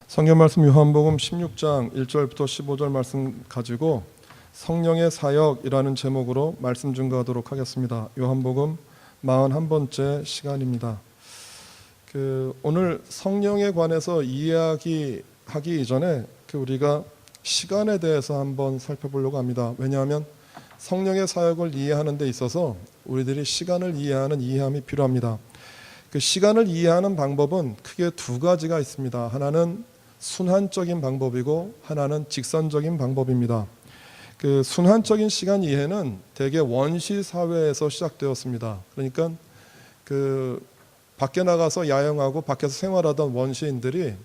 성경 말씀 요한복음 16장 1절부터 15절 말씀 가지고 성령의 사역이라는 제목으로 말씀 증거하도록 하겠습니다. 요한복음 41번째 시간입니다. 오늘 성령에 관해서 이야기하기 이전에 우리가 시간에 대해서 한번 살펴보려고 합니다. 왜냐하면 성령의 사역을 이해하는 데 있어서 우리들이 시간을 이해하는 이해함이 필요합니다. 시간을 이해하는 방법은 크게 두 가지가 있습니다. 하나는 순환적인 방법이고 하나는 직선적인 방법입니다. 순환적인 시간 이해는 대개 원시 사회에서 시작되었습니다. 그러니까 밖에 나가서 야영하고 밖에서 생활하던 원시인들이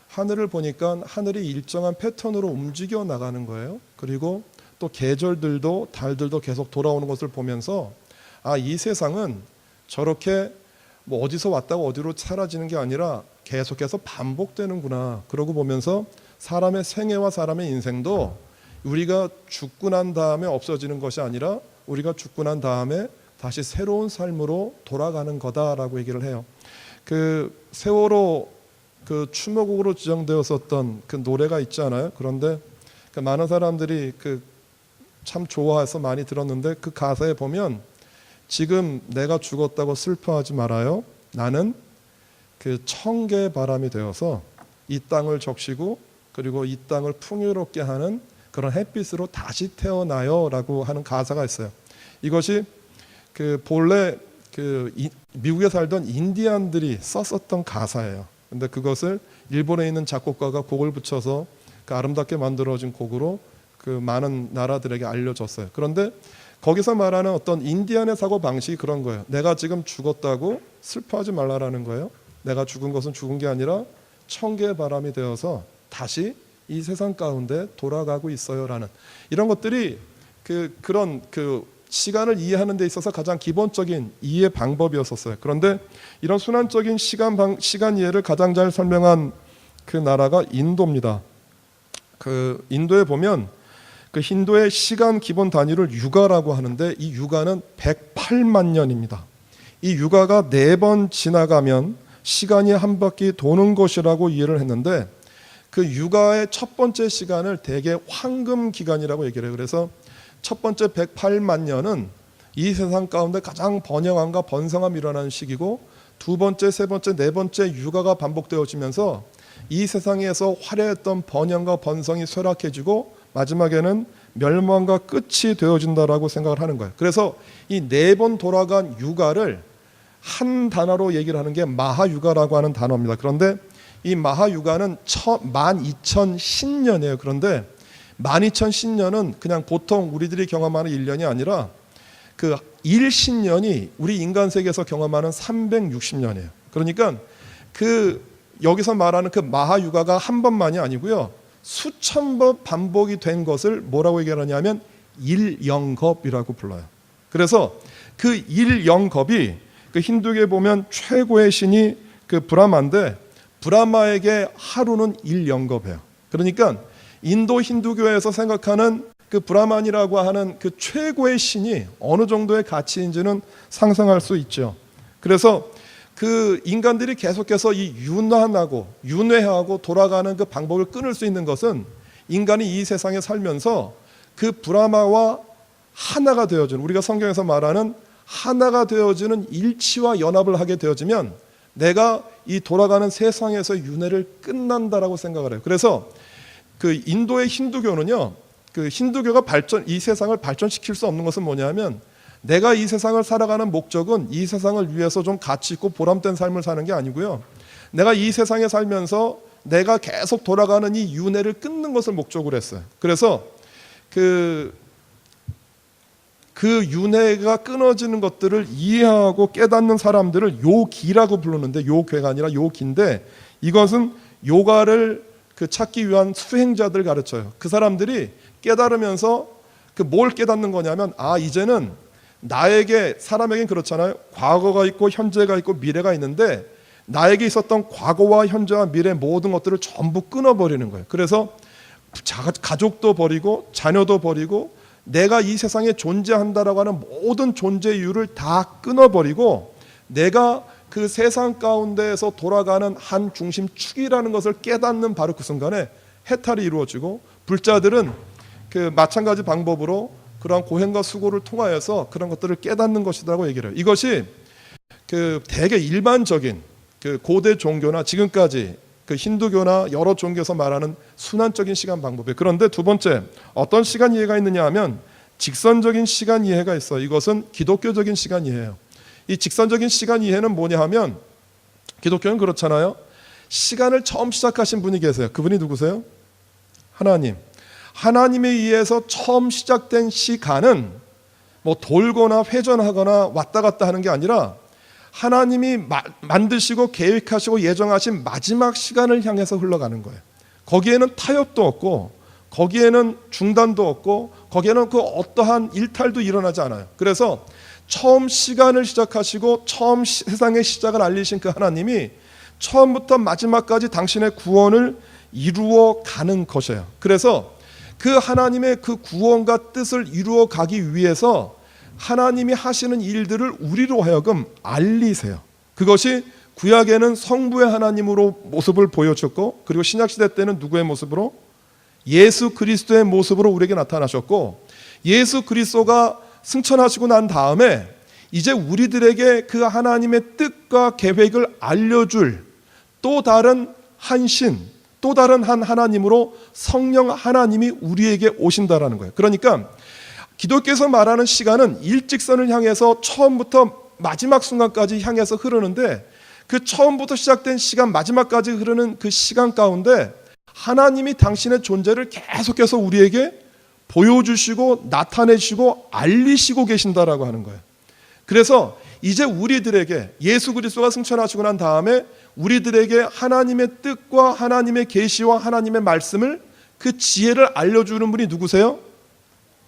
하늘을 보니까 하늘이 일정한 패턴으로 움직여 나가는 거예요. 그리고 또 계절들도 달들도 계속 돌아오는 것을 보면서 이 세상은 저렇게 어디서 왔다고 어디로 사라지는 게 아니라 계속해서 반복되는구나. 그러고 보면서 사람의 생애와 사람의 인생도 우리가 죽고 난 다음에 없어지는 것이 아니라 우리가 죽고 난 다음에 다시 새로운 삶으로 돌아가는 거다라고 얘기를 해요. 세월호 추모곡으로 지정되었었던 노래가 있지 않아요? 그런데 많은 사람들이 참 좋아해서 많이 들었는데 그 가사에 보면 지금 내가 죽었다고 슬퍼하지 말아요. 나는 청개의 바람이 되어서 이 땅을 적시고 그리고 이 땅을 풍요롭게 하는 그런 햇빛으로 다시 태어나요 라고 하는 가사가 있어요. 이것이 본래 미국에 살던 인디안들이 썼었던 가사예요. 근데 그것을 일본에 있는 작곡가가 곡을 붙여서 아름답게 만들어진 곡으로 많은 나라들에게 알려졌어요. 그런데 거기서 말하는 어떤 인디안의 사고 방식이 그런 거예요. 내가 지금 죽었다고 슬퍼하지 말라라는 거예요. 내가 죽은 것은 죽은 게 아니라 청개의 바람이 되어서 다시 이 세상 가운데 돌아가고 있어요라는 이런 것들이 그런 시간을 이해하는 데 있어서 가장 기본적인 이해 방법이었었어요. 그런데 이런 순환적인 시간 이해를 가장 잘 설명한 나라가 인도입니다. 인도에 보면 힌두의 시간 기본 단위를 유가라고 하는데 이 유가는 108만 년입니다. 이 유가가 4번 지나가면 시간이 한 바퀴 도는 것이라고 이해를 했는데 유가의 첫 번째 시간을 대개 황금 기간이라고 얘기를 해요. 그래서 첫 번째 108만 년은 이 세상 가운데 가장 번영함과 번성함이 일어나는 시기고 두 번째, 세 번째, 네 번째 유가가 반복되어지면서 이 세상에서 화려했던 번영과 번성이 쇠락해지고 마지막에는 멸망과 끝이 되어진다라고 생각을 하는 거예요. 그래서 이 4번 돌아간 유가를 한 단어로 얘기를 하는 게 마하유가라고 하는 단어입니다. 그런데 이 마하유가는 12,010년이에요. 그런데 12,010년은 그냥 보통 우리들이 경험하는 1년이 아니라 1신년이 우리 인간 세계에서 경험하는 360년이에요. 그러니까 여기서 말하는 마하유가가 한 번만이 아니고요. 수천 번 반복이 된 것을 뭐라고 얘기하냐면 일영겁이라고 불러요. 그래서 일영겁이 힌두교에 보면 최고의 신이 브라마인데 브라마에게 하루는 일영겁이에요. 그러니까 인도 힌두교에서 생각하는 브라만이라고 하는 최고의 신이 어느 정도의 가치인지는 상상할 수 있죠. 그래서 인간들이 계속해서 이 윤회하고 돌아가는 방법을 끊을 수 있는 것은 인간이 이 세상에 살면서 브라마와 하나가 되어지는, 우리가 성경에서 말하는 하나가 되어지는 일치와 연합을 하게 되어지면 내가 이 돌아가는 세상에서 윤회를 끝난다라고 생각을 해요. 그래서 인도의 힌두교는요, 힌두교가 이 세상을 발전시킬 수 없는 것은 뭐냐면 내가 이 세상을 살아가는 목적은 이 세상을 위해서 좀 가치 있고 보람된 삶을 사는 게 아니고요. 내가 이 세상에 살면서 내가 계속 돌아가는 이 윤회를 끊는 것을 목적으로 했어요. 그래서 그 윤회가 끊어지는 것들을 이해하고 깨닫는 사람들을 요기라고 부르는데 요괴가 아니라 요기인데 이것은 요가를 찾기 위한 수행자들 가르쳐요. 그 사람들이 깨달으면서 뭘 깨닫는 거냐면 이제는 나에게 사람에겐 그렇잖아요. 과거가 있고 현재가 있고 미래가 있는데 나에게 있었던 과거와 현재와 미래 모든 것들을 전부 끊어버리는 거예요. 그래서 가족도 버리고 자녀도 버리고 내가 이 세상에 존재한다라고 하는 모든 존재 이유를 다 끊어버리고 내가 그 세상 가운데에서 돌아가는 한 중심축이라는 것을 깨닫는 바로 그 순간에 해탈이 이루어지고, 불자들은 그 마찬가지 방법으로 그러한 고행과 수고를 통하여서 그런 것들을 깨닫는 것이라고 얘기를 해요. 이것이 그 대개 일반적인 그 고대 종교나 지금까지 그 힌두교나 여러 종교에서 말하는 순환적인 시간 방법이에요. 그런데 두 번째, 어떤 시간 이해가 있느냐 하면 직선적인 시간 이해가 있어요. 이것은 기독교적인 시간 이해예요. 이 직선적인 시간 이해는 뭐냐 하면, 기독교는 그렇잖아요. 시간을 처음 시작하신 분이 계세요. 그분이 누구세요? 하나님. 하나님에 의해서 처음 시작된 시간은 뭐 돌거나 회전하거나 왔다 갔다 하는 게 아니라 하나님이 만드시고 계획하시고 예정하신 마지막 시간을 향해서 흘러가는 거예요. 거기에는 타협도 없고, 거기에는 중단도 없고, 거기에는 그 어떠한 일탈도 일어나지 않아요. 그래서 처음 시간을 시작하시고 처음 세상의 시작을 알리신 그 하나님이 처음부터 마지막까지 당신의 구원을 이루어 가는 것이에요. 그래서 그 하나님의 그 구원과 뜻을 이루어 가기 위해서 하나님이 하시는 일들을 우리로 하여금 알리세요. 그것이 구약에는 성부의 하나님으로 모습을 보여줬고, 그리고 신약시대 때는 누구의 모습으로? 예수 그리스도의 모습으로 우리에게 나타나셨고, 예수 그리스도가 승천하시고 난 다음에 이제 우리들에게 그 하나님의 뜻과 계획을 알려줄 또 다른 한 신, 또 다른 한 하나님으로 성령 하나님이 우리에게 오신다라는 거예요. 그러니까 기독교에서 말하는 시간은 일직선을 향해서 처음부터 마지막 순간까지 향해서 흐르는데, 그 처음부터 시작된 시간, 마지막까지 흐르는 그 시간 가운데 하나님이 당신의 존재를 계속해서 우리에게 보여주시고 나타내시고 알리시고 계신다라고 하는 거예요. 그래서 이제 우리들에게 예수 그리스도가 승천하시고 난 다음에 우리들에게 하나님의 뜻과 하나님의 계시와 하나님의 말씀을, 그 지혜를 알려주는 분이 누구세요?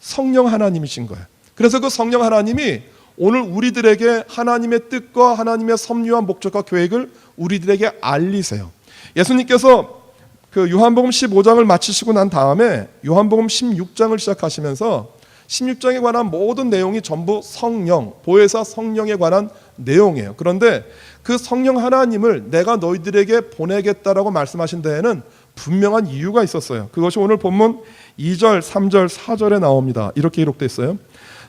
성령 하나님이신 거예요. 그래서 그 성령 하나님이 오늘 우리들에게 하나님의 뜻과 하나님의 섭리와 목적과 계획을 우리들에게 알리세요. 예수님께서 그 요한복음 15장을 마치시고 난 다음에 요한복음 16장을 시작하시면서 16장에 관한 모든 내용이 전부 성령, 보혜사 성령에 관한 내용이에요. 그런데 그 성령 하나님을 내가 너희들에게 보내겠다라고 말씀하신 데에는 분명한 이유가 있었어요. 그것이 오늘 본문 2절, 3절, 4절에 나옵니다. 이렇게 기록되어 있어요.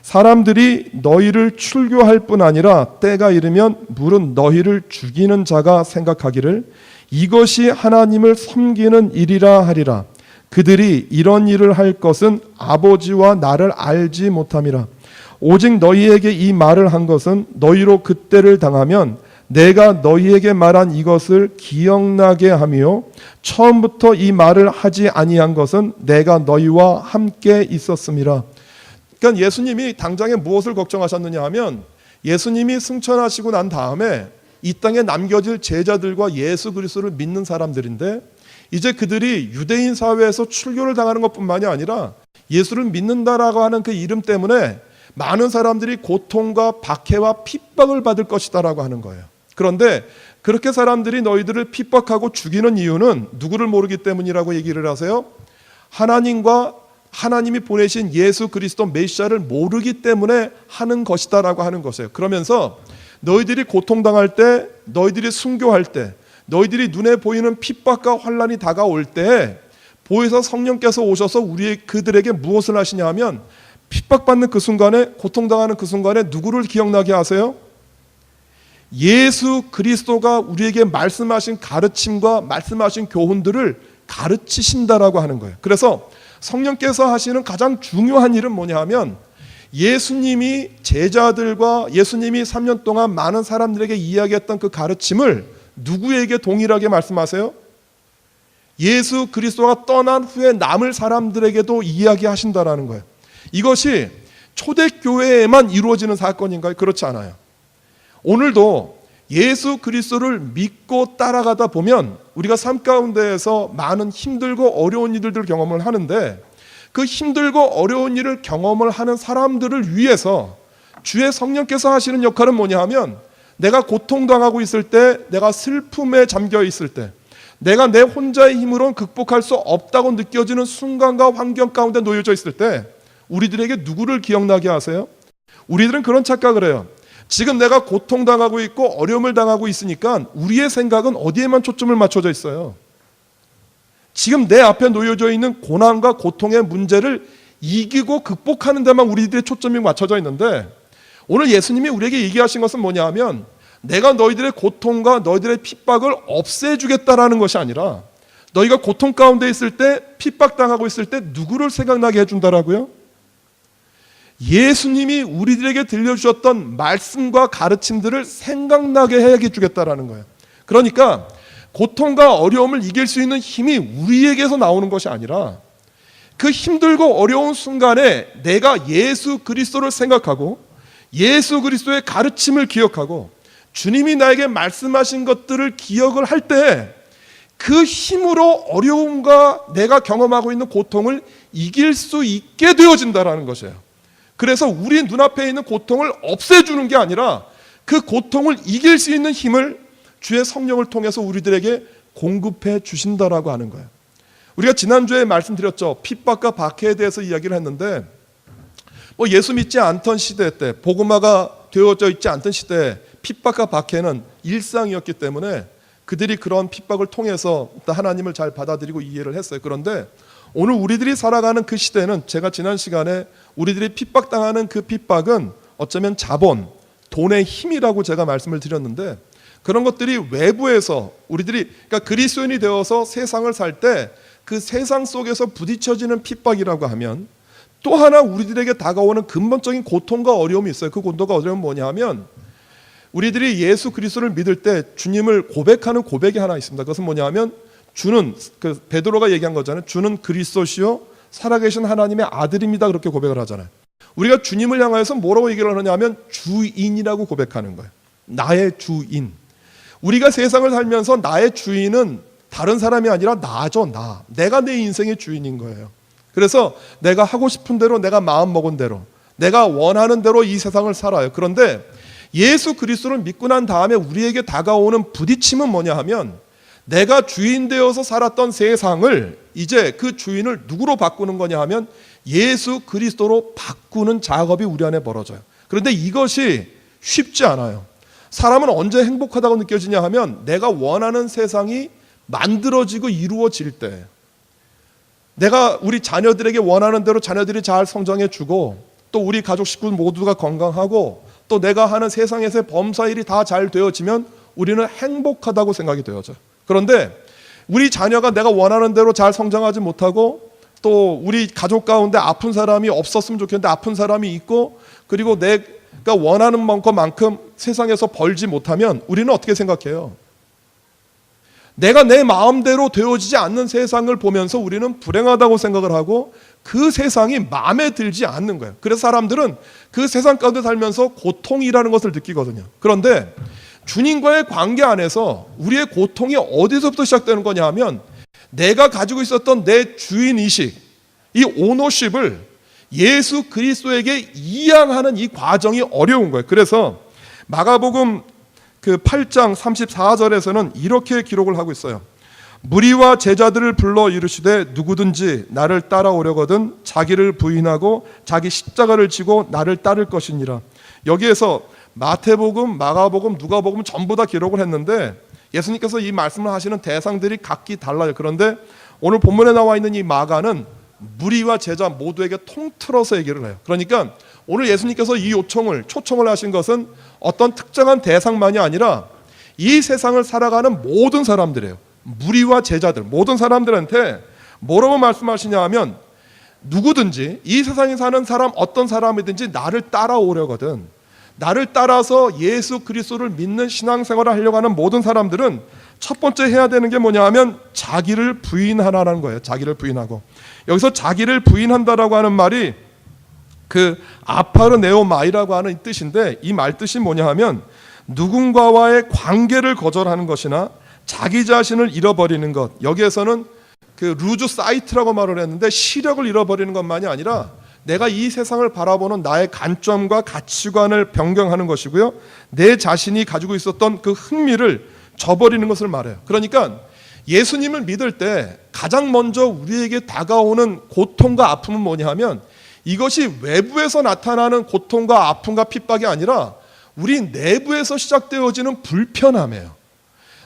사람들이 너희를 출교할 뿐 아니라 때가 이르면 물은 너희를 죽이는 자가 생각하기를 이것이 하나님을 섬기는 일이라 하리라. 그들이 이런 일을 할 것은 아버지와 나를 알지 못함이라. 오직 너희에게 이 말을 한 것은 너희로 그때를 당하면 내가 너희에게 말한 이것을 기억나게 하며 처음부터 이 말을 하지 아니한 것은 내가 너희와 함께 있었음이라. 그러니까 예수님이 당장에 무엇을 걱정하셨느냐 하면, 예수님이 승천하시고 난 다음에 이 땅에 남겨질 제자들과 예수 그리스도를 믿는 사람들인데, 이제 그들이 유대인 사회에서 출교를 당하는 것뿐만이 아니라 예수를 믿는다라고 하는 그 이름 때문에 많은 사람들이 고통과 박해와 핍박을 받을 것이다라고 하는 거예요. 그런데 그렇게 사람들이 너희들을 핍박하고 죽이는 이유는 누구를 모르기 때문이라고 얘기를 하세요? 하나님과 하나님이 보내신 예수 그리스도 메시아를 모르기 때문에 하는 것이다라고 하는 것이에요. 그러면서 너희들이 고통당할 때, 너희들이 순교할 때, 너희들이 눈에 보이는 핍박과 환난이 다가올 때 보혜사 성령께서 오셔서 그들에게 무엇을 하시냐 하면, 핍박받는 그 순간에, 고통당하는 그 순간에 누구를 기억나게 하세요? 예수 그리스도가 우리에게 말씀하신 가르침과 말씀하신 교훈들을 가르치신다라고 하는 거예요. 그래서 성령께서 하시는 가장 중요한 일은 뭐냐 하면, 예수님이 제자들과 예수님이 3년 동안 많은 사람들에게 이야기했던 그 가르침을 누구에게 동일하게 말씀하세요? 예수 그리스도가 떠난 후에 남을 사람들에게도 이야기하신다라는 거예요. 이것이 초대교회에만 이루어지는 사건인가요? 그렇지 않아요. 오늘도 예수 그리스도를 믿고 따라가다 보면 우리가 삶 가운데에서 많은 힘들고 어려운 일들을 경험을 하는데, 그 힘들고 어려운 일을 경험을 하는 사람들을 위해서 주의 성령께서 하시는 역할은 뭐냐 하면, 내가 고통당하고 있을 때, 내가 슬픔에 잠겨 있을 때, 내가 내 혼자의 힘으로는 극복할 수 없다고 느껴지는 순간과 환경 가운데 놓여져 있을 때 우리들에게 누구를 기억나게 하세요? 우리들은 그런 착각을 해요. 지금 내가 고통당하고 있고 어려움을 당하고 있으니까 우리의 생각은 어디에만 초점을 맞춰져 있어요? 지금 내 앞에 놓여져 있는 고난과 고통의 문제를 이기고 극복하는 데만 우리들의 초점이 맞춰져 있는데, 오늘 예수님이 우리에게 얘기하신 것은 뭐냐 하면, 내가 너희들의 고통과 너희들의 핍박을 없애주겠다라는 것이 아니라, 너희가 고통 가운데 있을 때, 핍박당하고 있을 때 누구를 생각나게 해준다라고요? 예수님이 우리들에게 들려주셨던 말씀과 가르침들을 생각나게 해주겠다라는 거예요. 그러니까 고통과 어려움을 이길 수 있는 힘이 우리에게서 나오는 것이 아니라, 그 힘들고 어려운 순간에 내가 예수 그리스도를 생각하고 예수 그리스도의 가르침을 기억하고 주님이 나에게 말씀하신 것들을 기억을 할 때, 그 힘으로 어려움과 내가 경험하고 있는 고통을 이길 수 있게 되어진다는 것이에요. 그래서 우리 눈앞에 있는 고통을 없애주는 게 아니라 그 고통을 이길 수 있는 힘을 주의 성령을 통해서 우리들에게 공급해 주신다라고 하는 거예요. 우리가 지난주에 말씀드렸죠. 핍박과 박해에 대해서 이야기를 했는데, 예수 믿지 않던 시대 때, 복음화가 되어져 있지 않던 시대에 핍박과 박해는 일상이었기 때문에 그들이 그런 핍박을 통해서 하나님을 잘 받아들이고 이해를 했어요. 그런데 오늘 우리들이 살아가는 그 시대는, 제가 지난 시간에 우리들이 핍박당하는 그 핍박은 어쩌면 자본, 돈의 힘이라고 제가 말씀을 드렸는데, 그런 것들이 외부에서 우리들이, 그러니까 그리스도인이 되어서 세상을 살 때 그 세상 속에서 부딪혀지는 핍박이라고 하면, 또 하나 우리들에게 다가오는 근본적인 고통과 어려움이 있어요. 그 고통과 어려움은 뭐냐 하면, 우리들이 예수 그리스도를 믿을 때 주님을 고백하는 고백이 하나 있습니다. 그것은 뭐냐 하면, 주는, 베드로가 얘기한 거잖아요. 주는 그리스도시요 살아계신 하나님의 아들입니다. 그렇게 고백을 하잖아요. 우리가 주님을 향하여서 뭐라고 얘기를 하느냐 하면 주인이라고 고백하는 거예요. 나의 주인. 우리가 세상을 살면서 나의 주인은 다른 사람이 아니라 나죠. 내가 내 인생의 주인인 거예요. 그래서 내가 하고 싶은 대로, 내가 마음 먹은 대로, 내가 원하는 대로 이 세상을 살아요. 그런데 예수 그리스도를 믿고 난 다음에 우리에게 다가오는 부딪힘은 뭐냐 하면, 내가 주인 되어서 살았던 세상을 이제 그 주인을 누구로 바꾸는 거냐 하면 예수 그리스도로 바꾸는 작업이 우리 안에 벌어져요. 그런데 이것이 쉽지 않아요. 사람은 언제 행복하다고 느껴지냐 하면, 내가 원하는 세상이 만들어지고 이루어질 때, 내가 우리 자녀들에게 원하는 대로 자녀들이 잘 성장해주고, 또 우리 가족 식구 모두가 건강하고, 또 내가 하는 세상에서의 범사일이 다 잘 되어지면 우리는 행복하다고 생각이 되어져요. 그런데 우리 자녀가 내가 원하는 대로 잘 성장하지 못하고, 또 우리 가족 가운데 아픈 사람이 없었으면 좋겠는데 아픈 사람이 있고, 그리고 내가 원하는 만큼 세상에서 벌지 못하면 우리는 어떻게 생각해요? 내가 내 마음대로 되어지지 않는 세상을 보면서 우리는 불행하다고 생각을 하고, 그 세상이 마음에 들지 않는 거예요. 그래서 사람들은 그 세상 가운데 살면서 고통이라는 것을 느끼거든요. 그런데 주님과의 관계 안에서 우리의 고통이 어디서부터 시작되는 거냐 하면, 내가 가지고 있었던 내 주인의식, 이 오너십을 예수 그리스도에게 이양하는 이 과정이 어려운 거예요. 그래서 마가복음 8장 34절에서는 이렇게 기록을 하고 있어요. 무리와 제자들을 불러 이르시되 누구든지 나를 따라오려거든 자기를 부인하고 자기 십자가를 지고 나를 따를 것이니라. 여기에서 마태복음, 마가복음, 누가복음 전부 다 기록을 했는데, 예수님께서 이 말씀을 하시는 대상들이 각기 달라요. 그런데 오늘 본문에 나와 있는 이 마가는 무리와 제자 모두에게 통틀어서 얘기를 해요. 그러니까 오늘 예수님께서 이 초청을 하신 것은 어떤 특정한 대상만이 아니라 이 세상을 살아가는 모든 사람들이에요. 무리와 제자들, 모든 사람들한테 뭐라고 말씀하시냐 하면, 누구든지 이 세상에 사는 사람 어떤 사람이든지 나를 따라오려거든, 나를 따라서 예수 그리스도를 믿는 신앙생활을 하려고 하는 모든 사람들은 첫 번째 해야 되는 게 뭐냐 하면 자기를 부인하라는 거예요. 자기를 부인하고, 여기서 자기를 부인한다라고 하는 말이 그 아파르네오마이라고 하는 뜻인데, 이 말 뜻이 뭐냐 하면 누군가와의 관계를 거절하는 것이나 자기 자신을 잃어버리는 것. 여기에서는 그 루즈 사이트라고 말을 했는데, 시력을 잃어버리는 것만이 아니라 내가 이 세상을 바라보는 나의 관점과 가치관을 변경하는 것이고요, 내 자신이 가지고 있었던 그 흥미를 저버리는 것을 말해요. 그러니까 예수님을 믿을 때 가장 먼저 우리에게 다가오는 고통과 아픔은 뭐냐 하면, 이것이 외부에서 나타나는 고통과 아픔과 핍박이 아니라 우리 내부에서 시작되어지는 불편함이에요.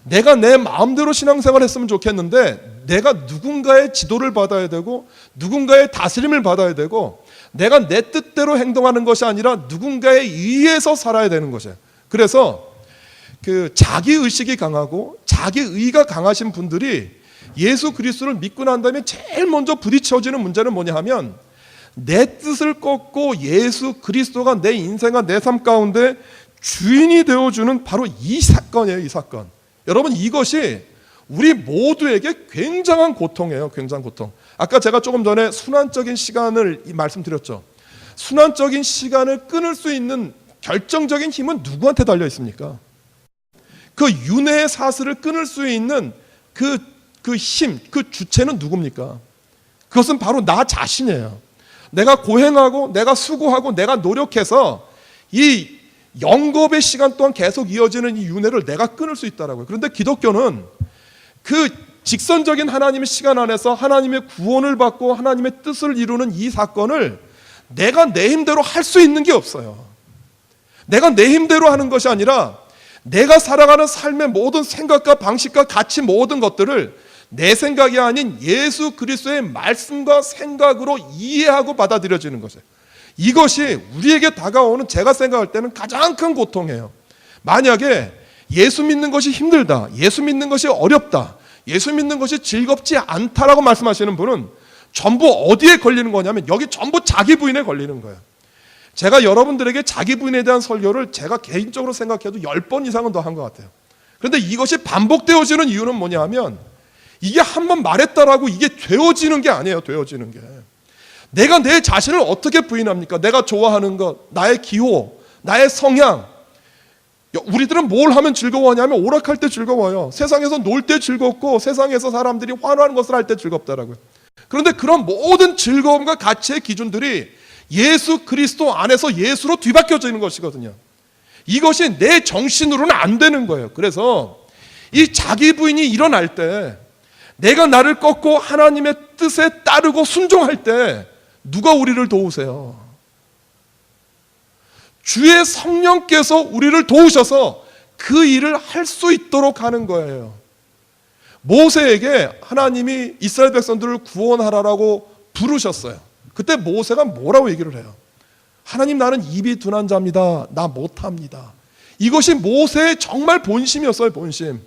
내가 내 마음대로 신앙생활을 했으면 좋겠는데 내가 누군가의 지도를 받아야 되고 누군가의 다스림을 받아야 되고 내가 내 뜻대로 행동하는 것이 아니라 누군가에 의해서 살아야 되는 것이에요. 그래서 그 자기의식이 강하고 자기의가 강하신 분들이 예수 그리스도를 믿고 난 다음에 제일 먼저 부딪혀지는 문제는 뭐냐 하면 내 뜻을 꺾고 예수 그리스도가 내 인생과 내 삶 가운데 주인이 되어주는 바로 이 사건이에요. 이 사건. 여러분, 이것이 우리 모두에게 굉장한 고통이에요. 굉장한 고통. 아까 제가 조금 전에 순환적인 시간을 말씀드렸죠. 순환적인 시간을 끊을 수 있는 결정적인 힘은 누구한테 달려 있습니까? 그 윤회의 사슬을 끊을 수 있는 그 힘, 그 주체는 누굽니까? 그것은 바로 나 자신이에요. 내가 고행하고 내가 수고하고 내가 노력해서 이 영겁의 시간 동안 계속 이어지는 이 윤회를 내가 끊을 수 있다라고요. 그런데 기독교는 그 직선적인 하나님의 시간 안에서 하나님의 구원을 받고 하나님의 뜻을 이루는 이 사건을 내가 내 힘대로 할 수 있는 게 없어요. 내가 내 힘대로 하는 것이 아니라 내가 살아가는 삶의 모든 생각과 방식과 가치 모든 것들을 내 생각이 아닌 예수 그리스도의 말씀과 생각으로 이해하고 받아들여지는 것이에요. 이것이 우리에게 다가오는, 제가 생각할 때는 가장 큰 고통이에요. 만약에 예수 믿는 것이 힘들다, 예수 믿는 것이 어렵다, 예수 믿는 것이 즐겁지 않다라고 말씀하시는 분은 전부 어디에 걸리는 거냐면 여기 전부 자기 부인에 걸리는 거예요. 제가 여러분들에게 자기 부인에 대한 설교를 제가 개인적으로 생각해도 10번 이상은 더 한 것 같아요. 그런데 이것이 반복되어지는 이유는 뭐냐 하면 이게 한번 말했다라고 이게 되어지는 게 아니에요. 되어지는 게. 내가 내 자신을 어떻게 부인합니까? 내가 좋아하는 것, 나의 기호, 나의 성향. 우리들은 뭘 하면 즐거워하냐면 오락할 때 즐거워요. 세상에서 놀 때 즐겁고 세상에서 사람들이 환호하는 것을 할 때 즐겁다라고요. 그런데 그런 모든 즐거움과 가치의 기준들이 예수 그리스도 안에서 예수로 뒤바뀌어지는 것이거든요. 이것이 내 정신으로는 안 되는 거예요. 그래서 이 자기 부인이 일어날 때 내가 나를 꺾고 하나님의 뜻에 따르고 순종할 때 누가 우리를 도우세요? 주의 성령께서 우리를 도우셔서 그 일을 할 수 있도록 하는 거예요. 모세에게 하나님이 이스라엘 백성들을 구원하라고 부르셨어요. 그때 모세가 뭐라고 얘기를 해요? 하나님, 나는 입이 둔한 자입니다. 나 못합니다. 이것이 모세의 정말 본심이었어요. 본심.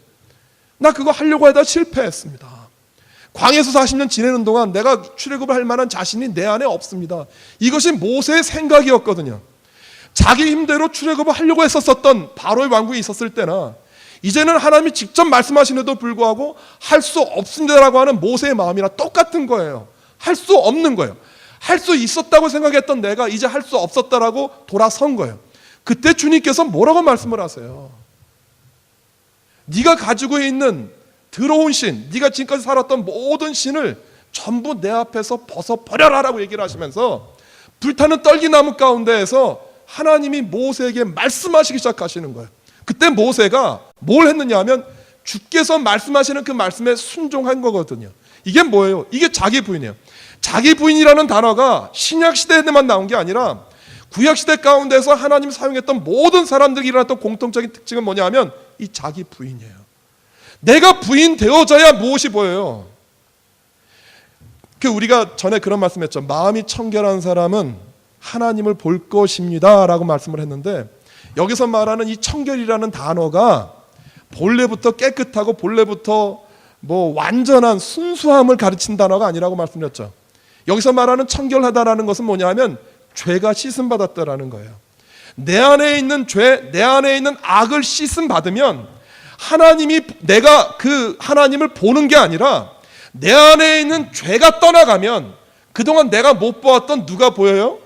나 그거 하려고 하다 실패했습니다. 광야에서 40년 지내는 동안 내가 출애굽을 할 만한 자신이 내 안에 없습니다. 이것이 모세의 생각이었거든요. 자기 힘대로 출애굽을 하려고 했었던 바로의 왕국이 있었을 때나 이제는 하나님이 직접 말씀하시는데도 불구하고 할 수 없습니다라고 하는 모세의 마음이랑 똑같은 거예요. 할 수 없는 거예요. 할 수 있었다고 생각했던 내가 이제 할 수 없었다라고 돌아선 거예요. 그때 주님께서 뭐라고 말씀을 하세요? 네가 가지고 있는 더러운 신, 네가 지금까지 살았던 모든 신을 전부 내 앞에서 벗어버려라라고 얘기를 하시면서 불타는 떨기나무 가운데에서 하나님이 모세에게 말씀하시기 시작하시는 거예요. 그때 모세가 뭘 했느냐 하면 주께서 말씀하시는 그 말씀에 순종한 거거든요. 이게 뭐예요? 이게 자기 부인이에요. 자기 부인이라는 단어가 신약 시대에만 나온 게 아니라 구약 시대 가운데서 하나님 사용했던 모든 사람들이 일어났던 공통적인 특징은 뭐냐 하면 이 자기 부인이에요. 내가 부인 되어져야 무엇이 보여요? 우리가 전에 그런 말씀했죠. 마음이 청결한 사람은 하나님을 볼 것입니다 라고 말씀을 했는데, 여기서 말하는 이 청결이라는 단어가 본래부터 깨끗하고 본래부터 완전한 순수함을 가르친 단어가 아니라고 말씀드렸죠. 여기서 말하는 청결하다라는 것은 뭐냐 하면 죄가 씻음 받았다라는 거예요. 내 안에 있는 죄, 내 안에 있는 악을 씻음 받으면 하나님이, 내가 그 하나님을 보는 게 아니라 내 안에 있는 죄가 떠나가면 그동안 내가 못 보았던 누가 보여요?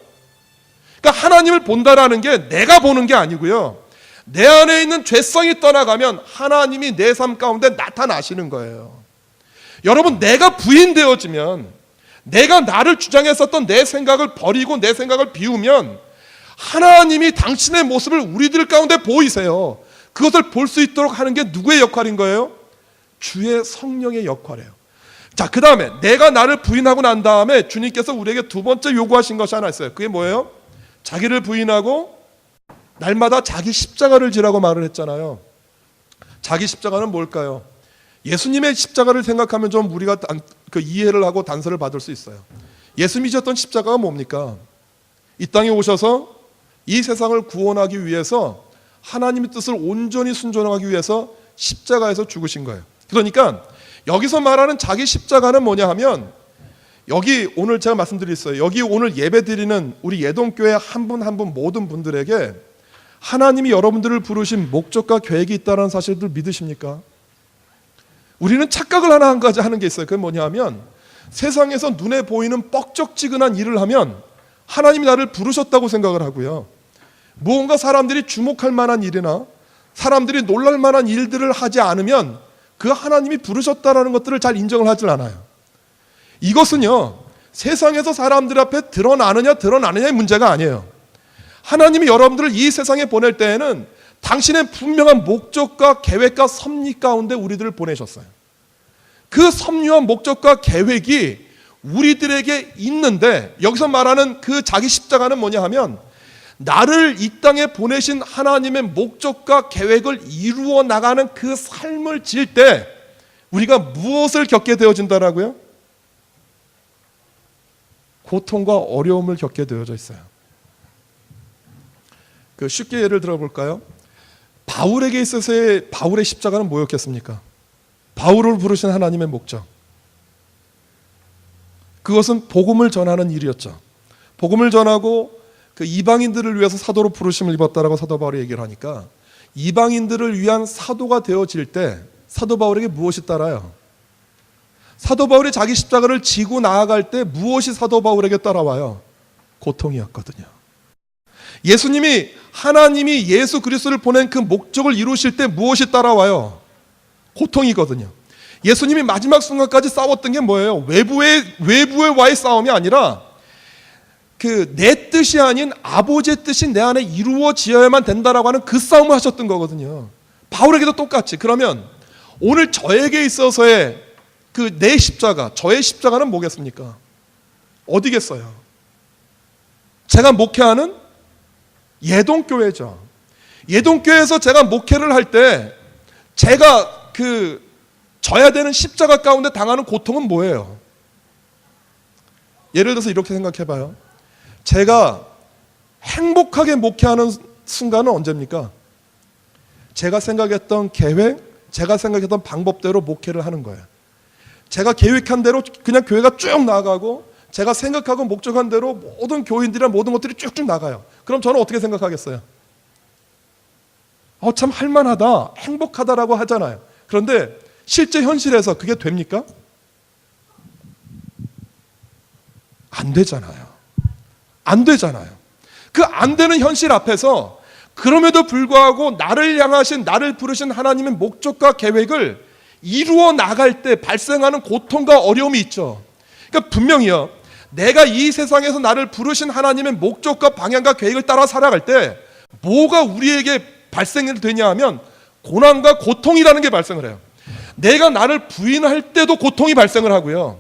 그러니까 하나님을 본다라는 게 내가 보는 게 아니고요. 내 안에 있는 죄성이 떠나가면 하나님이 내 삶 가운데 나타나시는 거예요. 여러분, 내가 부인되어지면, 내가 나를 주장했었던 내 생각을 버리고 내 생각을 비우면 하나님이 당신의 모습을 우리들 가운데 보이세요. 그것을 볼 수 있도록 하는 게 누구의 역할인 거예요? 주의 성령의 역할이에요. 자, 그 다음에 내가 나를 부인하고 난 다음에 주님께서 우리에게 두 번째 요구하신 것이 하나 있어요. 그게 뭐예요? 자기를 부인하고 날마다 자기 십자가를 지라고 말을 했잖아요. 자기 십자가는 뭘까요? 예수님의 십자가를 생각하면 좀 우리가 이해를 하고 단서를 받을 수 있어요. 예수님이 졌던 십자가가 뭡니까? 이 땅에 오셔서 이 세상을 구원하기 위해서 하나님의 뜻을 온전히 순종하기 위해서 십자가에서 죽으신 거예요. 그러니까 여기서 말하는 자기 십자가는 뭐냐 하면, 여기 오늘 제가 말씀드렸어요. 여기 오늘 예배드리는 우리 예동교회 한 분 한 분 모든 분들에게 하나님이 여러분들을 부르신 목적과 계획이 있다는 사실들 믿으십니까? 우리는 착각을 하나 한 가지 하는 게 있어요. 그게 뭐냐 하면, 세상에서 눈에 보이는 뻑적지근한 일을 하면 하나님이 나를 부르셨다고 생각을 하고요, 무언가 사람들이 주목할 만한 일이나 사람들이 놀랄 만한 일들을 하지 않으면 그 하나님이 부르셨다라는 것들을 잘 인정을 하질 않아요. 이것은요, 세상에서 사람들 앞에 드러나느냐의 문제가 아니에요. 하나님이 여러분들을 이 세상에 보낼 때에는 당신의 분명한 목적과 계획과 섭리 가운데 우리들을 보내셨어요. 그 섭리와 목적과 계획이 우리들에게 있는데, 여기서 말하는 그 자기 십자가는 뭐냐 하면, 나를 이 땅에 보내신 하나님의 목적과 계획을 이루어 나가는 그 삶을 질 때 우리가 무엇을 겪게 되어진다라고요? 고통과 어려움을 겪게 되어져 있어요. 쉽게 예를 들어볼까요? 바울에게 있어서의 바울의 십자가는 뭐였겠습니까? 바울을 부르신 하나님의 목적, 그것은 복음을 전하는 일이었죠. 복음을 전하고 그 이방인들을 위해서 사도로 부르심을 입었다라고 사도 바울이 얘기를 하니까, 이방인들을 위한 사도가 되어질 때 사도 바울에게 무엇이 따라요? 사도 바울이 자기 십자가를 지고 나아갈 때 무엇이 사도 바울에게 따라와요? 고통이었거든요. 예수님이, 하나님이 예수 그리스도를 보낸 그 목적을 이루실 때 무엇이 따라와요? 고통이거든요. 예수님이 마지막 순간까지 싸웠던 게 뭐예요? 외부와의 싸움이 아니라 내 뜻이 아닌 아버지의 뜻이 내 안에 이루어지어야만 된다라고 하는 그 싸움을 하셨던 거거든요. 바울에게도 똑같이. 그러면 오늘 저에게 있어서의 내 십자가, 저의 십자가는 뭐겠습니까? 어디겠어요? 제가 목회하는 예동교회죠. 예동교회에서 제가 목회를 할 때 제가 져야 되는 십자가 가운데 당하는 고통은 뭐예요? 예를 들어서 이렇게 생각해봐요. 제가 행복하게 목회하는 순간은 언제입니까? 제가 생각했던 계획, 제가 생각했던 방법대로 목회를 하는 거예요. 제가 계획한 대로 그냥 교회가 쭉 나가고, 제가 생각하고 목적한 대로 모든 교인들이나 모든 것들이 쭉쭉 나가요. 그럼 저는 어떻게 생각하겠어요? 참 할만하다, 행복하다라고 하잖아요. 그런데 실제 현실에서 그게 됩니까? 안 되잖아요. 안 되잖아요. 그 안 되는 현실 앞에서 그럼에도 불구하고 나를 향하신, 나를 부르신 하나님의 목적과 계획을 이루어 나갈 때 발생하는 고통과 어려움이 있죠. 그러니까 분명히요, 내가 이 세상에서 나를 부르신 하나님의 목적과 방향과 계획을 따라 살아갈 때 뭐가 우리에게 발생이 되냐 하면 고난과 고통이라는 게 발생을 해요. 내가 나를 부인할 때도 고통이 발생을 하고요,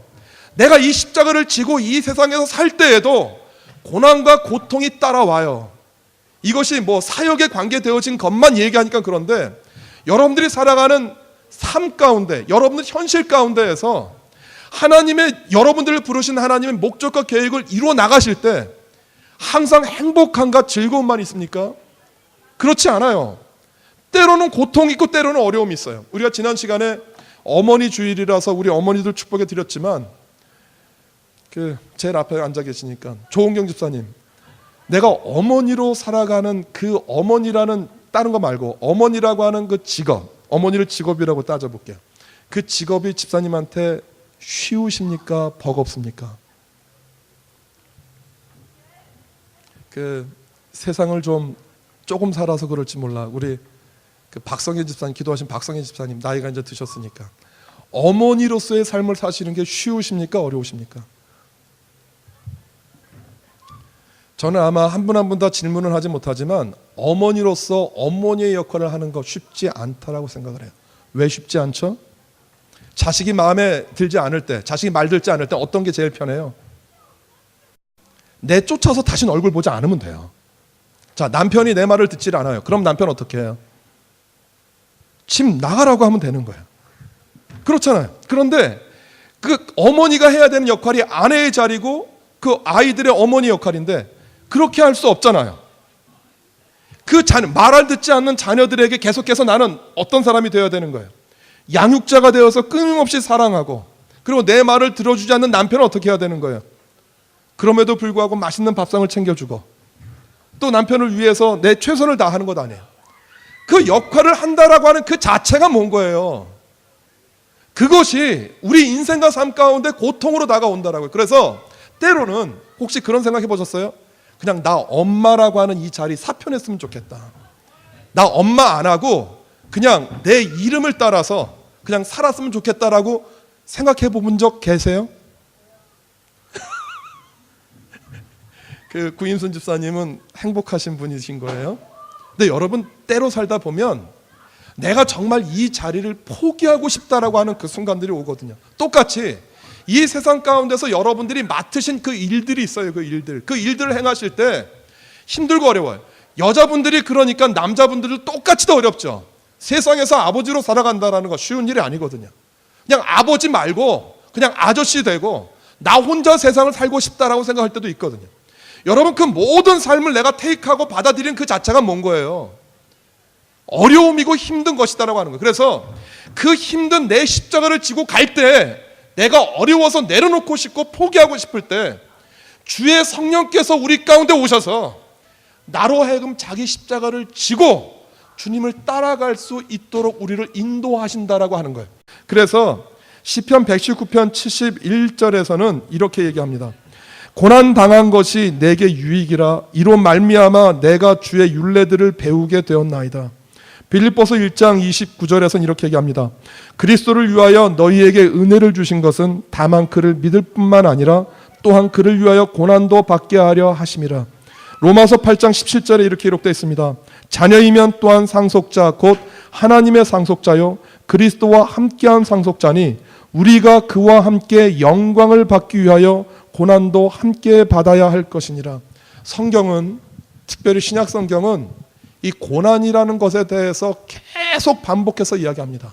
내가 이 십자가를 지고 이 세상에서 살 때에도 고난과 고통이 따라와요. 이것이 사역에 관계되어진 것만 얘기하니까 그런데, 여러분들이 살아가는 삶 가운데, 여러분들 현실 가운데에서 여러분들을 부르신 하나님의 목적과 계획을 이루어 나가실 때 항상 행복함과 즐거움만 있습니까? 그렇지 않아요. 때로는 고통이 있고 때로는 어려움이 있어요. 우리가 지난 시간에 어머니 주일이라서 우리 어머니들 축복해 드렸지만, 제일 앞에 앉아 계시니까 조은경 집사님, 내가 어머니로 살아가는 그 어머니라는, 다른 거 말고 어머니라고 하는 그 직업, 어머니를 직업이라고 따져볼게요. 그 직업이 집사님한테 쉬우십니까? 버겁습니까? 세상을 조금 살아서 그럴지 몰라. 우리 박성현 집사님, 기도하신 박성현 집사님, 나이가 이제 드셨으니까 어머니로서의 삶을 사시는 게 쉬우십니까? 어려우십니까? 저는 아마 한 분 한 분 다 질문을 하지 못하지만 어머니로서 어머니의 역할을 하는 거 쉽지 않다라고 생각을 해요. 왜 쉽지 않죠? 자식이 마음에 들지 않을 때, 자식이 말 듣지 않을 때 어떤 게 제일 편해요? 내쫓아서 다시는 얼굴 보지 않으면 돼요. 자, 남편이 내 말을 듣질 않아요. 그럼 남편 어떻게 해요? 집 나가라고 하면 되는 거예요. 그렇잖아요. 그런데 그 어머니가 해야 되는 역할이 아내의 자리고 그 아이들의 어머니 역할인데 그렇게 할 수 없잖아요. 그 말을 듣지 않는 자녀들에게 계속해서 나는 어떤 사람이 되어야 되는 거예요? 양육자가 되어서 끊임없이 사랑하고, 그리고 내 말을 들어주지 않는 남편은 어떻게 해야 되는 거예요? 그럼에도 불구하고 맛있는 밥상을 챙겨주고 또 남편을 위해서 내 최선을 다하는 것 아니에요. 그 역할을 한다라고 하는 그 자체가 뭔 거예요? 그것이 우리 인생과 삶 가운데 고통으로 다가온다라고요. 그래서 때로는 혹시 그런 생각 해보셨어요? 그냥 나 엄마라고 하는 이 자리 사표냈으면 좋겠다. 나 엄마 안 하고 그냥 내 이름을 따라서 그냥 살았으면 좋겠다라고 생각해 본 적 계세요? 그 구인순 집사님은 행복하신 분이신 거예요. 근데 여러분, 때로 살다 보면 내가 정말 이 자리를 포기하고 싶다라고 하는 그 순간들이 오거든요. 똑같이 이 세상 가운데서 여러분들이 맡으신 그 일들이 있어요. 그 일들을 행하실 때 힘들고 어려워요. 여자분들이 그러니까 남자분들도 똑같이 더 어렵죠. 세상에서 아버지로 살아간다는 거 쉬운 일이 아니거든요. 그냥 아버지 말고 그냥 아저씨 되고 나 혼자 세상을 살고 싶다라고 생각할 때도 있거든요. 여러분, 그 모든 삶을 내가 테이크하고 받아들이는 그 자체가 뭔 거예요? 어려움이고 힘든 것이다라고 하는 거예요. 그래서 그 힘든 내 십자가를 지고 갈 때 내가 어려워서 내려놓고 싶고 포기하고 싶을 때 주의 성령께서 우리 가운데 오셔서 나로 하여금 자기 십자가를 지고 주님을 따라갈 수 있도록 우리를 인도하신다라고 하는 거예요. 그래서 시편 119편 71절에서는 이렇게 얘기합니다. 고난 당한 것이 내게 유익이라 이로 말미암아 내가 주의 율례들을 배우게 되었나이다. 빌립보서 1장 29절에서는 이렇게 얘기합니다. 그리스도를 위하여 너희에게 은혜를 주신 것은 다만 그를 믿을 뿐만 아니라 또한 그를 위하여 고난도 받게 하려 하심이라. 로마서 8장 17절에 이렇게 기록되어 있습니다. 자녀이면 또한 상속자 곧 하나님의 상속자요 그리스도와 함께한 상속자니 우리가 그와 함께 영광을 받기 위하여 고난도 함께 받아야 할 것이니라. 성경은, 특별히 신약 성경은 이 고난이라는 것에 대해서 계속 반복해서 이야기합니다.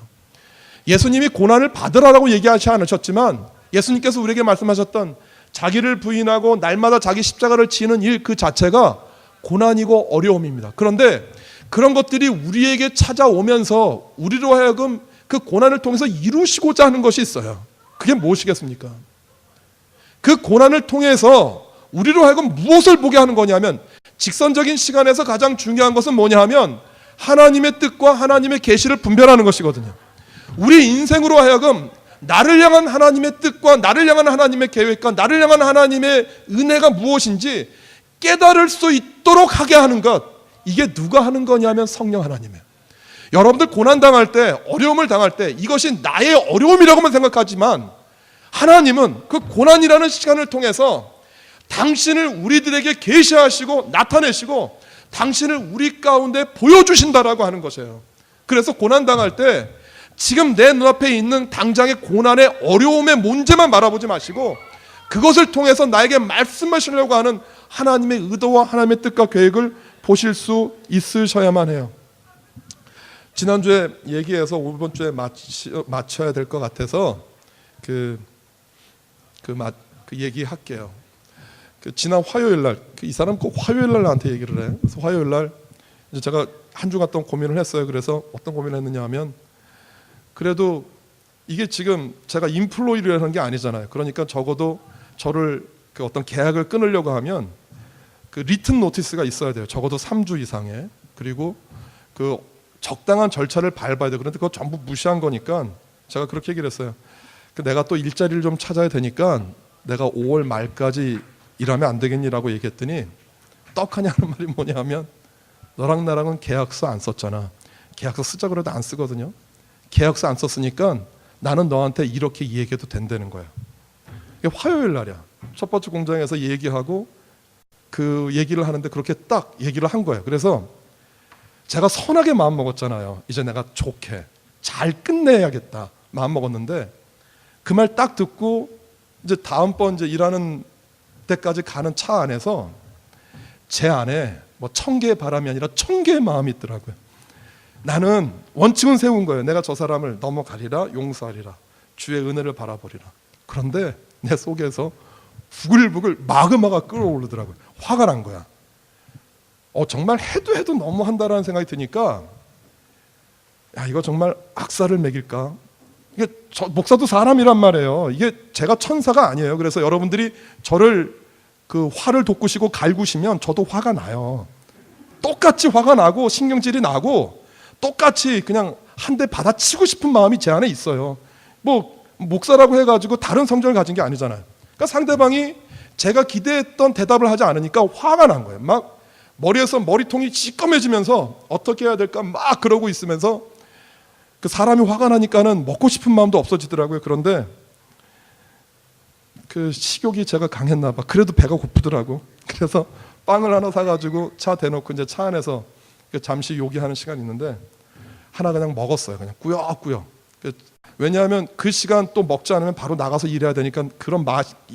예수님이 고난을 받으라고 얘기하지 않으셨지만 예수님께서 우리에게 말씀하셨던 자기를 부인하고 날마다 자기 십자가를 지는 일 그 자체가 고난이고 어려움입니다. 그런데 그런 것들이 우리에게 찾아오면서 우리로 하여금 그 고난을 통해서 이루시고자 하는 것이 있어요. 그게 무엇이겠습니까? 그 고난을 통해서 우리로 하여금 무엇을 보게 하는 거냐면, 직선적인 시간에서 가장 중요한 것은 뭐냐 하면 하나님의 뜻과 하나님의 계시를 분별하는 것이거든요. 우리 인생으로 하여금 나를 향한 하나님의 뜻과 나를 향한 하나님의 계획과 나를 향한 하나님의 은혜가 무엇인지 깨달을 수 있도록 하게 하는 것, 이게 누가 하는 거냐면 성령 하나님이에요. 여러분들 고난당할 때, 어려움을 당할 때 이것이 나의 어려움이라고만 생각하지만 하나님은 그 고난이라는 시간을 통해서 당신을 우리들에게 계시하시고 나타내시고 당신을 우리 가운데 보여주신다라고 하는 것이에요. 그래서 고난당할 때 지금 내 눈앞에 있는 당장의 고난의 어려움의 문제만 바라보지 마시고 그것을 통해서 나에게 말씀하시려고 하는 하나님의 의도와 하나님의 뜻과 계획을 보실 수 있으셔야만 해요. 지난주에 얘기해서 이번 주에 맞춰야 될 것 같아서 그 얘기할게요. 지난 화요일 날, 이 사람 꼭 화요일 날 나한테 얘기를 해. 그래서 화요일 날 이제 제가 한 주간 동안 고민을 했어요. 그래서 어떤 고민을 했느냐 하면, 그래도 이게 지금 제가 인플로이라는 게 아니잖아요. 그러니까 적어도 저를 그 어떤 계약을 끊으려고 하면 그 리튼 노티스가 있어야 돼요. 적어도 3주 이상의. 그리고 그 적당한 절차를 밟아야 돼요. 그런데 그거 전부 무시한 거니까 제가 그렇게 얘기를 했어요. 내가 또 일자리를 좀 찾아야 되니까 내가 5월 말까지 일하면 안 되겠니라고 얘기했더니 떡하냐는 말이 뭐냐 하면, 너랑 나랑은 계약서 안 썼잖아. 계약서 쓰자 그래도 안 쓰거든요. 계약서 안 썼으니까 나는 너한테 이렇게 얘기해도 된다는 거야. 이게 화요일 날이야. 첫 번째 공장에서 얘기하고 그 얘기를 하는데 그렇게 딱 얘기를 한 거예요. 그래서 제가 선하게 마음 먹었잖아요. 이제 내가 좋게 잘 끝내야겠다 마음 먹었는데 그 말 딱 듣고 이제 다음번 이제 일하는 때까지 가는 차 안에서 제 안에 뭐 1000개의 바람이 아니라 1000개의 마음이 있더라고요. 나는 원칙은 세운 거예요. 내가 저 사람을 넘어가리라, 용서하리라, 주의 은혜를 바라보리라. 그런데 내 속에서 부글부글 마그마가 끓어오르더라고요. 화가 난 거야. 정말 해도 너무한다라는 생각이 드니까, 야, 이거 정말 악사를 매길까? 이게 목사도 사람이란 말이에요. 이게 제가 천사가 아니에요. 그래서 여러분들이 저를 그 화를 돋구시고 갈구시면 저도 화가 나요. 똑같이 화가 나고 신경질이 나고 똑같이 그냥 한 대 받아치고 싶은 마음이 제 안에 있어요. 뭐 목사라고 해가지고 다른 성정을 가진 게 아니잖아요. 그러니까 상대방이 제가 기대했던 대답을 하지 않으니까 화가 난 거예요. 막 머리에서 머리통이 시꺼매지면서 어떻게 해야 될까 막 그러고 있으면서, 그 사람이 화가 나니까는 먹고 싶은 마음도 없어지더라고요. 그런데 그 식욕이 제가 강했나 봐. 그래도 배가 고프더라고. 그래서 빵을 하나 사가지고 차 대놓고 이제 차 안에서 잠시 요기하는 시간이 있는데 하나 그냥 먹었어요. 그냥 꾸역꾸역. 왜냐하면 그 시간 또 먹지 않으면 바로 나가서 일해야 되니까 그런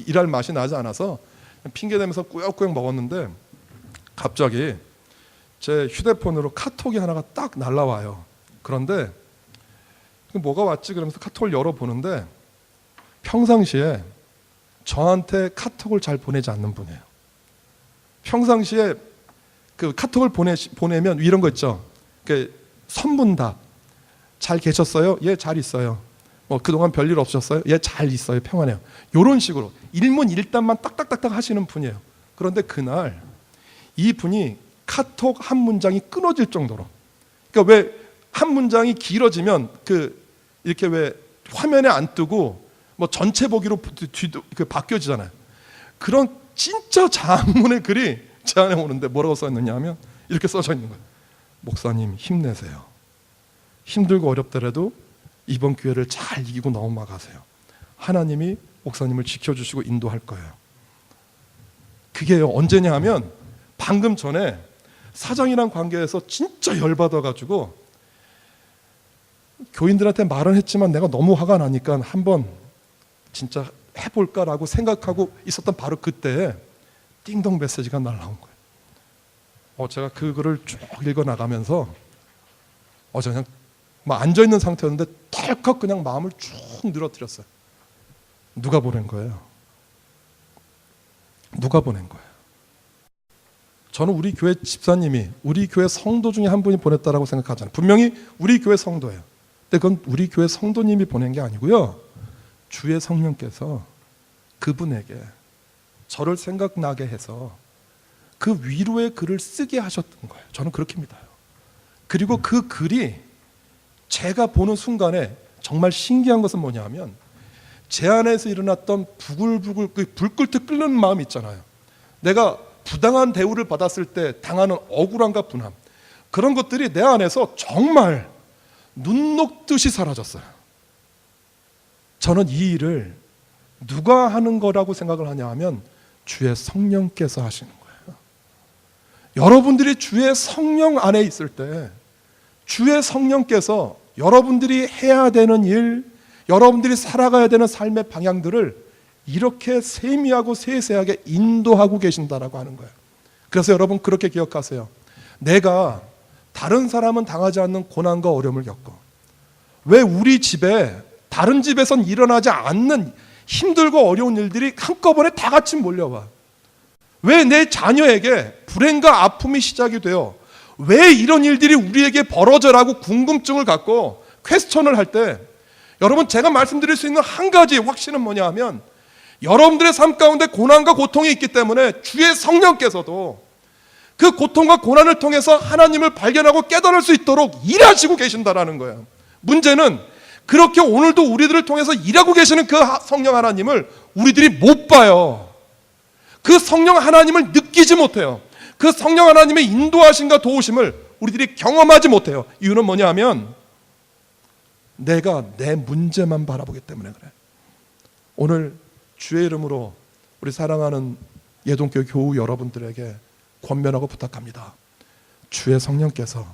일할 맛이 나지 않아서 핑계대면서 꾸역꾸역 먹었는데, 갑자기 제 휴대폰으로 카톡이 하나가 딱 날라와요. 그런데 뭐가 왔지? 그러면서 카톡을 열어보는데 평상시에 저한테 카톡을 잘 보내지 않는 분이에요. 평상시에 그 카톡을 보내면 이런 거 있죠. 그 선문답. 잘 계셨어요? 예, 잘 있어요. 그동안 별일 없으셨어요? 예, 잘 있어요. 평안해요. 이런 식으로 일문일답만 딱딱딱딱 하시는 분이에요. 그런데 그날 이 분이 카톡 한 문장이 끊어질 정도로, 그러니까 왜 한 문장이 길어지면 이렇게 왜 화면에 안 뜨고 뭐 전체 보기로 바뀌어지잖아요. 그런 진짜 장문의 글이 제 안에 오는데 뭐라고 써있느냐 하면 이렇게 써져 있는 거예요. 목사님 힘내세요. 힘들고 어렵더라도 이번 기회를 잘 이기고 넘어가세요. 하나님이 목사님을 지켜주시고 인도할 거예요. 그게 언제냐 하면 방금 전에 사장이랑 관계에서 진짜 열받아가지고 교인들한테 말은 했지만 내가 너무 화가 나니까 한번 진짜 해볼까라고 생각하고 있었던 바로 그때에 띵동 메시지가 날라온 거예요. 제가 그 글을 쭉 읽어나가면서 그냥 앉아있는 상태였는데 덜컥 그냥 마음을 쭉 늘어뜨렸어요. 누가 보낸 거예요? 누가 보낸 거예요? 저는 우리 교회 집사님이, 우리 교회 성도 중에 한 분이 보냈다라고 생각하잖아요. 분명히 우리 교회 성도예요. 근데 그건 우리 교회 성도님이 보낸 게 아니고요, 주의 성령께서 그분에게 저를 생각나게 해서 그 위로의 글을 쓰게 하셨던 거예요. 저는 그렇게 믿어요. 그리고 그 글이 제가 보는 순간에 정말 신기한 것은 뭐냐 하면, 제 안에서 일어났던 부글부글 불 끓듯 끓는 마음 있잖아요. 내가 부당한 대우를 받았을 때 당하는 억울함과 분함, 그런 것들이 내 안에서 정말 눈 녹듯이 사라졌어요. 저는 이 일을 누가 하는 거라고 생각을 하냐 하면 주의 성령께서 하시는 거예요. 여러분들이 주의 성령 안에 있을 때 주의 성령께서 여러분들이 해야 되는 일, 여러분들이 살아가야 되는 삶의 방향들을 이렇게 세미하고 세세하게 인도하고 계신다라고 하는 거예요. 그래서 여러분 그렇게 기억하세요. 내가 다른 사람은 당하지 않는 고난과 어려움을 겪어, 왜 우리 집에 다른 집에선 일어나지 않는 힘들고 어려운 일들이 한꺼번에 다 같이 몰려와? 왜 내 자녀에게 불행과 아픔이 시작이 돼요? 왜 이런 일들이 우리에게 벌어져라고 궁금증을 갖고 퀘스천을 할 때, 여러분 제가 말씀드릴 수 있는 한 가지 확신은 뭐냐 하면, 여러분들의 삶 가운데 고난과 고통이 있기 때문에 주의 성령께서도 그 고통과 고난을 통해서 하나님을 발견하고 깨달을 수 있도록 일하시고 계신다라는 거예요. 문제는 그렇게 오늘도 우리들을 통해서 일하고 계시는 그 성령 하나님을 우리들이 못 봐요. 그 성령 하나님을 느끼지 못해요. 그 성령 하나님의 인도하심과 도우심을 우리들이 경험하지 못해요. 이유는 뭐냐 하면 내가 내 문제만 바라보기 때문에 그래. 오늘 주의 이름으로 우리 사랑하는 예동교회 교우 여러분들에게 권면하고 부탁합니다. 주의 성령께서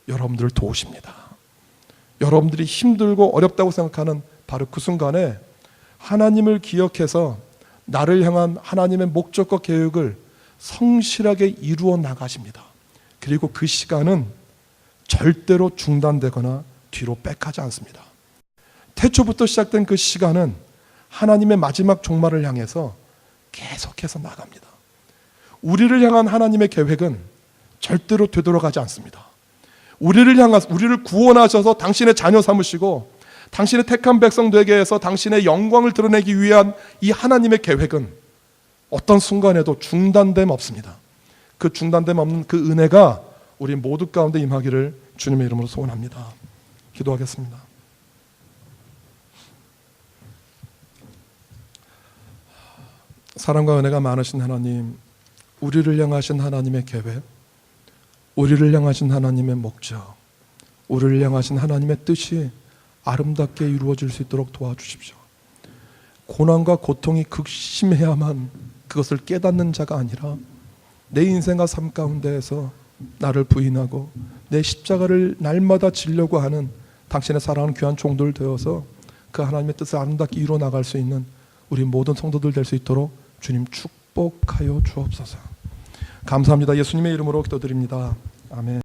여러분들을 도우십니다. 여러분들이 힘들고 어렵다고 생각하는 바로 그 순간에 하나님을 기억해서 나를 향한 하나님의 목적과 계획을 성실하게 이루어 나가십니다. 그리고 그 시간은 절대로 중단되거나 뒤로 빽하지 않습니다. 태초부터 시작된 그 시간은 하나님의 마지막 종말을 향해서 계속해서 나갑니다. 우리를 향한 하나님의 계획은 절대로 되돌아가지 않습니다. 우리를 구원하셔서 당신의 자녀 삼으시고 당신의 택한 백성 되게 해서 당신의 영광을 드러내기 위한 이 하나님의 계획은 어떤 순간에도 중단됨 없습니다. 그 중단됨 없는 그 은혜가 우리 모두 가운데 임하기를 주님의 이름으로 소원합니다. 기도하겠습니다. 사랑과 은혜가 많으신 하나님, 우리를 향하신 하나님의 계획, 우리를 향하신 하나님의 목적, 우리를 향하신 하나님의 뜻이 아름답게 이루어질 수 있도록 도와주십시오. 고난과 고통이 극심해야만 그것을 깨닫는 자가 아니라 내 인생과 삶 가운데에서 나를 부인하고 내 십자가를 날마다 지려고 하는 당신의 사랑하는 귀한 종들 되어서 그 하나님의 뜻을 아름답게 이루어 나갈 수 있는 우리 모든 성도들 될 수 있도록 주님 축복하여 주옵소서. 감사합니다. 예수님의 이름으로 기도드립니다. 아멘.